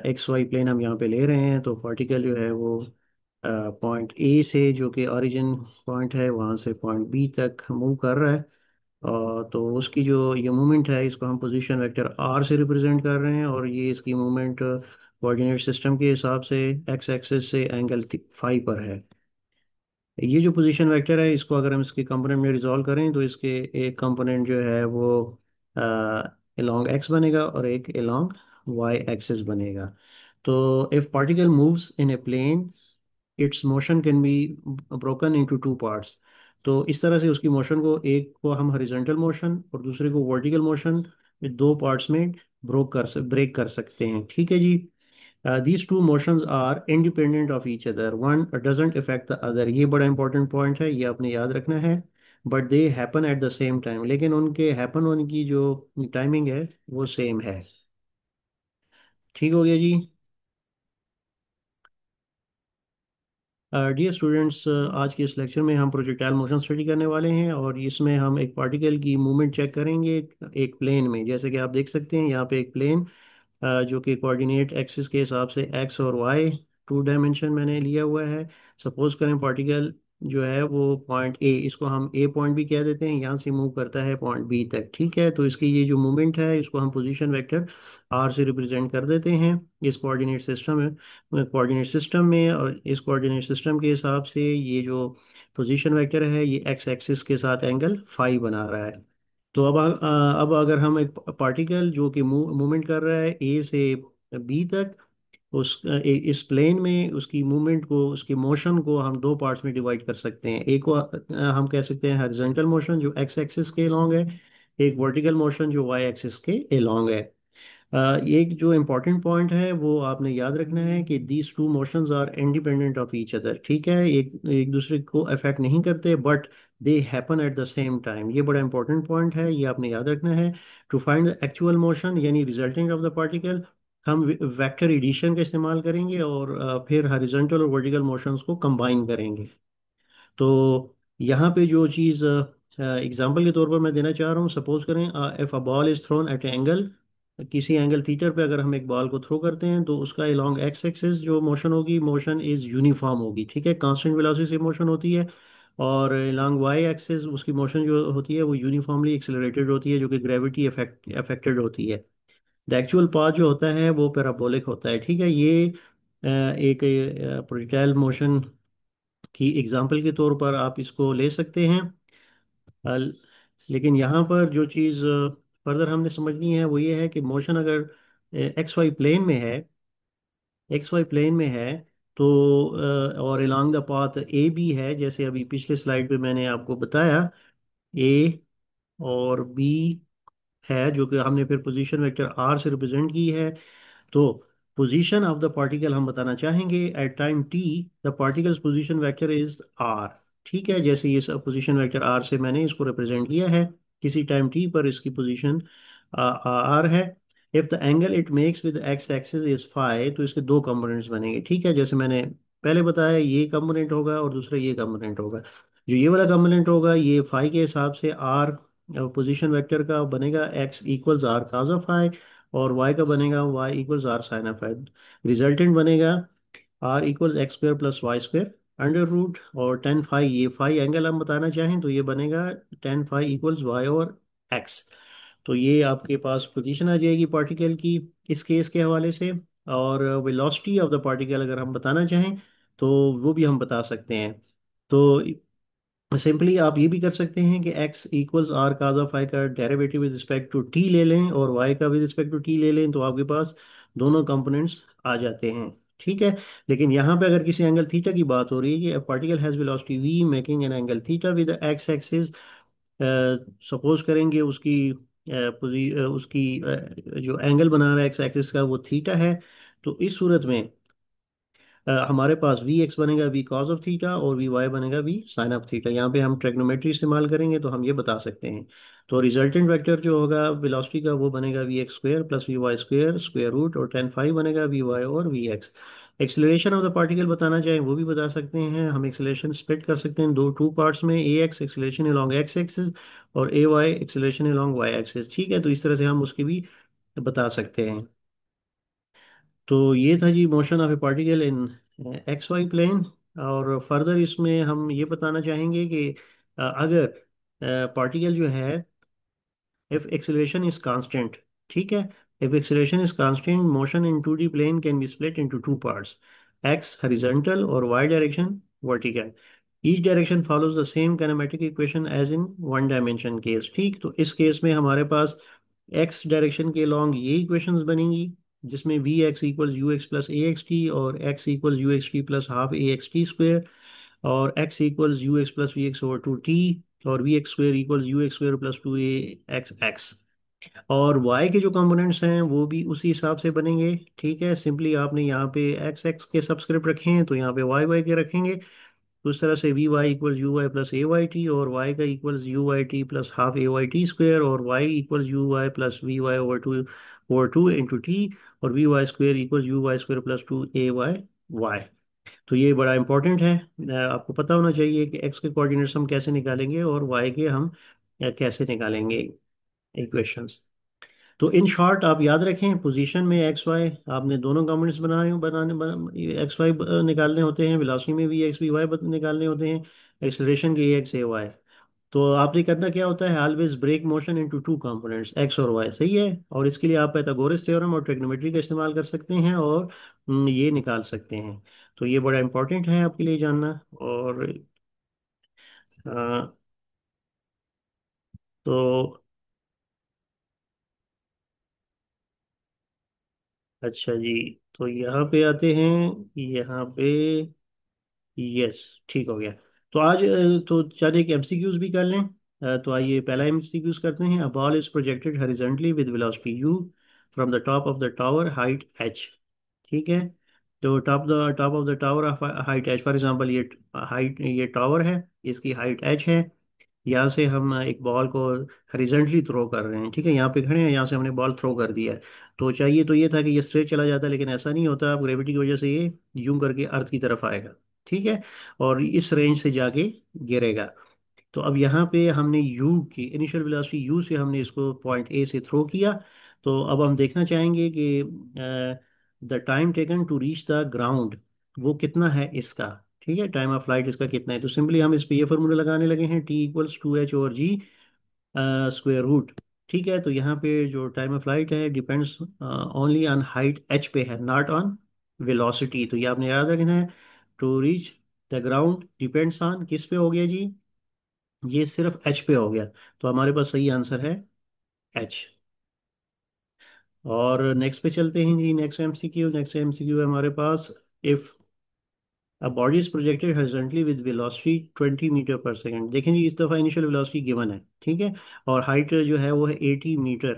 X y plane हम यहाँ पे ले रहे हैं, तो पार्टिकल जो है वो पॉइंट ए से, जो कि ओरिजिन पॉइंट है, वहाँ से पॉइंट बी तक मूव कर रहा है। और तो उसकी जो ये मूवमेंट है, इसको हम पोजीशन वेक्टर आर से रिप्रेजेंट कर रहे हैं, और ये इसकी मूवमेंट कोऑर्डिनेट सिस्टम के हिसाब से एक्स एक्सिस से एंगल फाइव पर है। ये जो पोजीशन वेक्टर है, इसको अगर हम इसके कंपोनेंट में रिजॉल्व करें, तो इसके एक कंपोनेंट जो है वो अलोंग एक्स बनेगा और एक अलोंग वाई एक्सिस बनेगा। तो if particle moves in a plane, its motion can be broken into two parts. तो इस तरह से उसकी मोशन को, एक को हम हॉरिजॉन्टल मोशन और दूसरे को वर्टिकल मोशन, दो पार्ट्स में ब्रेक कर सकते हैं। ठीक है जी। These two motions are independent of each other. One doesn't affect the other. ये बड़ा इंपॉर्टेंट पॉइंट है, ये आपने याद रखना है। But they happen at the same time, लेकिन उनके हैपन होने की जो टाइमिंग है वो सेम है। ठीक हो गया जी। डियर स्टूडेंट्स, आज के इस लेक्चर में हम प्रोजेक्टाइल मोशन स्टडी करने वाले हैं, और इसमें हम एक पार्टिकल की मूवमेंट चेक करेंगे एक प्लेन में। जैसे कि आप देख सकते हैं यहाँ पे एक प्लेन, जो कि कोऑर्डिनेट एक्सिस के हिसाब से एक्स और वाई टू डायमेंशन मैंने लिया हुआ है। सपोज करें पार्टिकल जो है वो पॉइंट ए, इसको हम ए पॉइंट भी कह देते हैं, यहाँ से मूव करता है पॉइंट बी तक। ठीक है, तो इसकी ये जो मूवमेंट है, इसको हम पोजीशन वेक्टर आर से रिप्रेजेंट कर देते हैं इस कोऑर्डिनेट सिस्टम में। और इस कोऑर्डिनेट सिस्टम के हिसाब से ये जो पोजीशन वेक्टर है, ये एक्स एक्सिस के साथ एंगल फाइव बना रहा है। तो अब अगर हम एक पार्टिकल जो कि मूवमेंट कर रहा है ए से बी तक, इस प्लेन में उसकी मूवमेंट को, उसकी मोशन को हम दो पार्ट्स में डिवाइड कर सकते हैं। एक को हम कह सकते हैं हॉरिजॉन्टल मोशन, जो एक्स एक्सिस के अलोंग है। एक वर्टिकल मोशन, जो वाई एक्सिस के अलोंग है। एक जो इम्पोर्टेंट पॉइंट है वो आपने याद रखना है कि these two motions are independent of each other. ठीक है, एक एक दूसरे को अफेक्ट नहीं करते, but they happen at the same time. ये बड़ा इंपॉर्टेंट पॉइंट है, ये आपने याद रखना है। To find the actual motion यानी रिजल्टेंट ऑफ द पार्टिकल, हम वेक्टर एडिशन का इस्तेमाल करेंगे, और फिर हॉरिजॉन्टल और वर्टिकल मोशंस को कंबाइन करेंगे। तो यहाँ पे जो चीज़ एग्जांपल के तौर पर मैं देना चाह रहा हूँ, सपोज करें if a ball is thrown at angle, किसी एंगल थीटर पे अगर हम एक बॉल को थ्रो करते हैं, तो उसका अलोंग एक्स एक्सिस जो मोशन होगी, मोशन इज यूनिफॉर्म होगी। ठीक है, कांस्टेंट वेलोसिटी से मोशन होती है। और अलोंग वाई एक्सिस उसकी मोशन जो होती है वो यूनिफॉर्मली एक्सेलरेटेड होती है, जो कि ग्रेविटी अफेक्टेड होती है। द एक्चुअल पाथ जो होता है वो पैराबोलिक होता है। ठीक है, ये एक प्रोजेक्टाइल मोशन की एग्जाम्पल के तौर पर आप इसको ले सकते हैं। अ, लेकिन यहाँ पर जो चीज़ फर्दर हमने समझनी है वो ये है कि मोशन अगर एक्स वाई प्लेन में है, एक्स वाई प्लेन में है, तो और along the path A B है, जैसे अभी पिछले स्लाइड पे मैंने आपको बताया, ए और बी है, जो कि हमने फिर पोजीशन वेक्टर आर से रिप्रेजेंट की है। तो पोजीशन ऑफ द पार्टिकल हम बताना चाहेंगे at time T, the particle's position vector is R. ठीक है, जैसे ये सब पोजीशन वेक्टर आर से मैंने इसको रिप्रेजेंट किया है, किसी टाइम टी पर इसकी पोजीशन आर है। If the angle it makes with X axis is phi, तो इसके दो कंपोनेंट्स बनेंगे। ठीक है, जैसे मैंने पहले बताया, ये कंपोनेंट होगा और दूसरा ये कंपोनेंट होगा। जो ये वाला कंपोनेंट होगा, ये फाई के हिसाब से आर पोजीशन वेक्टर का बनेगा X equals are cos of phi, और y का बनेगा y equals R sine of phi. Resultant बनेगा r equals X square plus Y square under root, और टेन फाई, ये फाई एंगल हम बताना चाहें तो ये बनेगा टेन फाई इक्वल्स वाई और x। तो ये आपके पास पोजीशन आ जाएगी पार्टिकल की इस केस के हवाले से। और वेलोसिटी ऑफ द पार्टिकल अगर हम बताना चाहें, तो वो भी हम बता सकते हैं। तो सिंपली आप ये भी कर सकते हैं कि x equals are cos of phi का derivative with respect to t ले लें, और y का विद रिस्पेक्ट टू टी ले लें, तो आपके पास दोनों कंपोनेंट्स आ जाते हैं। ठीक है, लेकिन यहाँ पे अगर किसी एंगल थीटा की बात हो रही है कि particle has velocity v making an angle theta with X axis, suppose करेंगे उसकी उसकी जो एंगल बना रहा है एक्स एक्सिस का वो थीटा है। तो इस सूरत में हमारे पास वी एक्स बनेगा वी कॉस ऑफ थीटा, और वी वाई बनेगा वी साइन ऑफ थीटा। यहाँ पे हम ट्रिग्नोमेट्री इस्तेमाल करेंगे तो हम ये बता सकते हैं। तो रिजल्टेंट वेक्टर जो होगा वेलोसिटी का, वो बनेगा V X square plus we Y square square root, और टेन फाइव बनेगा वी वाई और we X. Acceleration of the particle बताना चाहें वो भी बता सकते हैं। हम एक्सेलरेशन स्प्लिट कर सकते हैं दो टू पार्ट्स में, a x acceleration along x axis, और a y acceleration along y axis. ठीक है, तो इस तरह से हम उसकी भी बता सकते हैं। तो ये था जी motion of a particle in x y plane. और फर्दर इसमें हम ये बताना चाहेंगे कि अगर पार्टिकल जो है, if acceleration is constant, ठीक है, if acceleration is constant, motion in 2D plane can be split into two parts, x horizontal or y direction vertical. Each direction follows the same kinematic equation as in one dimension case। ठीक, तो इस case में हमारे पास x direction के long ये equations बनेंगी, जिसमें v x equals u x plus a x t, और x equals u x t plus half a x t square, और x equals u x plus v x over two t, और we x square equals u x square plus two a x x. और y के जो components हैं वो भी उसी हिसाब से बनेंगे। ठीक है, सिंपली आपने यहाँ पे x x के सबस्क्रिप्ट रखे हैं तो यहाँ पे y y के रखेंगे। तो इस तरह से v y equals u y plus a y t, और y का equals u y t plus half a y t square, और y equals u y plus we y over two into t, और v y square equals u y square plus two a y y. तो ये बड़ा important है। आपको पता होना चाहिए कि x के कोऑर्डिनेट्स हम कैसे निकालेंगे और y के हम कैसे निकालेंगे इक्वेशंस। तो इन शॉर्ट आप याद रखें, पोजीशन में एक्स वाई आपने दोनों कंपोनेंट्स एक्स वाई निकालने होते हैं, वेलोसिटी में भी एक्स वी वाई निकालने होते हैं, एक्सेलरेशन के एक्स ए वाई। तो आपने करना क्या होता है, always break motion into two components X और वाई, सही है। और इसके लिए आप पाइथागोरस थ्योरम और ट्रिग्नोमेट्री का इस्तेमाल कर सकते हैं और ये निकाल सकते हैं। तो ये बड़ा इंपॉर्टेंट है आपके लिए जानना। और अ, तो अच्छा जी, तो यहाँ पे आते हैं, यहाँ पे, यस, ठीक हो गया। तो आज तो चलिए एक एमसीक्यूज भी कर लें। तो आइए पहला एमसीक्यूज करते हैं। अ ball is projected horizontally with velocity you from the top of the tower height H. ठीक है, तो top of the tower of height H, for example ये हाइट, ये टावर है, इसकी हाइट एच है। यहाँ से हम एक बॉल को हॉरिजॉन्टली थ्रो कर रहे हैं। ठीक है, यहाँ पे खड़े हैं, यहाँ से हमने बॉल थ्रो कर दिया है। तो चाहिए तो ये था कि ये स्ट्रेट चला जाता, लेकिन ऐसा नहीं होता, ग्रेविटी की वजह से ये यूं करके अर्थ की तरफ आएगा। ठीक है, और इस रेंज से जाके गिरेगा। तो अब यहाँ पे हमने यू की इनिशियल वेलोसिटी यू से हमने इसको पॉइंट ए से थ्रो किया। तो अब हम देखना चाहेंगे कि the time taken to reach the ground वो कितना है इसका। ठीक है, टाइम ऑफ फ्लाइट इसका कितना है। तो सिंपली हम इस पे ये फॉर्मूला लगाने लगे हैं, T equals two H over G square root. ठीक है, तो यहाँ पे जो टाइम ऑफ फ्लाइट है depends only on height H पे है, नॉट ऑन वेलोसिटी। तो ये आपने याद रखना है, to reach the ground depends on किस पे हो गया जी, ये सिर्फ एच पे हो गया। तो हमारे पास सही आंसर है एच। और नेक्स्ट पे चलते हैं जी, नेक्स्ट एमसीक्यू है हमारे पास। If a body is projected horizontally with velocity 20 metre per second. देखें जी, इस दफ़ा इनिशियल वेलोसिटी गिवन है, ठीक है, और हाइट जो है वो है 80 मीटर।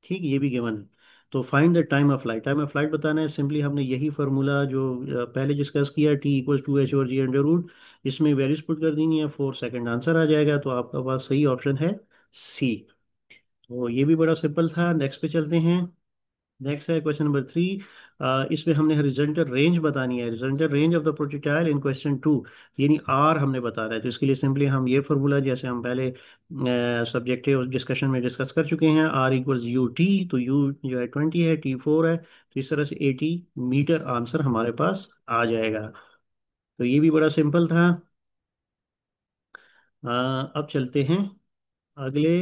ठीक, ये भी गिवन है। तो find the time of flight, time of flight बताना है। सिंपली हमने यही फार्मूला जो पहले डिस्कस किया, T equal to H over G under root, इसमें वैल्यूज पुट कर देनी है, 4 सेकंड आंसर आ जाएगा। तो आपका पास सही ऑप्शन है सी। तो ये भी बड़ा सिंपल था। नेक्स्ट पे चलते हैं। नेक्स्ट है क्वेश्चन नंबर 3। इसमें हमने हॉरिजॉन्टल रेंज बतानी है, horizontal range of the projectile in question 2, यानी आर हमने बताना है। तो इसके लिए सिंपली हम ये फार्मूला, जैसे हम पहले सब्जेक्टिव डिस्कशन में डिस्कस कर चुके हैं, आर इक्वल्स यू टी। तो यू जो है 20 है, टी 4 है, तो इस तरह से 80 मीटर आंसर हमारे पास आ जाएगा। तो ये भी बड़ा सिंपल था। अब चलते हैं अगले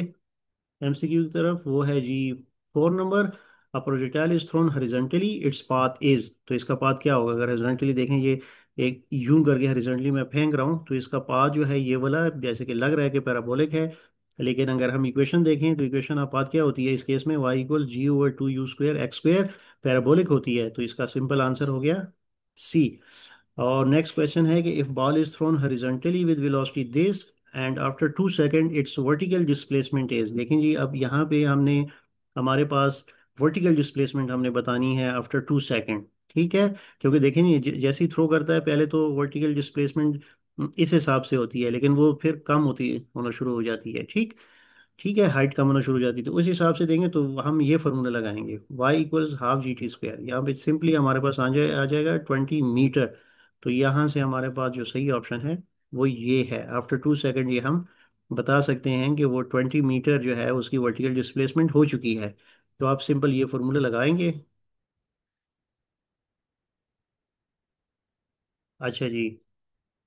एमसीक्यू की तरफ, वो है जी 4 number. A projectile is throne horizontally its path is. तो इसका पाथ क्या होगा, अगर हॉरिजॉन्टली देखें, ये एक यूं करके हॉरिजॉन्टली मैं फेंक रहा हूँ, तो इसका पाथ जो है ये वाला, जैसे कि लग रहा है कि पैराबोलिक है, लेकिन अगर हम इक्वेशन देखें तो इक्वेशन ऑफ पाथ क्या होती है इस केस में, Y equal G over two U square X square, parabolic होती है। तो इसका सिंपल आंसर हो गया सी। और नेक्स्ट क्वेश्चन है कि if ball is throne horizontally with velocity this and after 2 second it's vertical displacement is. देखें जी, अब यहाँ पे हमने, हमारे पास वर्टिकल डिस्प्लेसमेंट हमने बतानी है आफ्टर 2 सेकंड। ठीक है, क्योंकि देखें जी, जैसे ही थ्रो करता है पहले तो वर्टिकल डिस्प्लेसमेंट इस हिसाब से होती है, लेकिन वो फिर कम होती होना शुरू हो जाती है। ठीक, ठीक है, हाइट कम होना शुरू हो जाती है। तो उस हिसाब से देंगे तो हम ये फार्मूला लगाएंगे, y equals half G T square. यहाँ पे सिंपली हमारे पास आ जाएगा 20 मीटर। तो यहाँ से हमारे पास जो सही ऑप्शन है वो ये है, आफ्टर 2 सेकंड ये हम बता सकते हैं कि वो 20 मीटर जो है उसकी वर्टिकल डिस्प्लेसमेंट हो चुकी है। तो आप सिंपल ये फार्मूला लगाएंगे। अच्छा जी।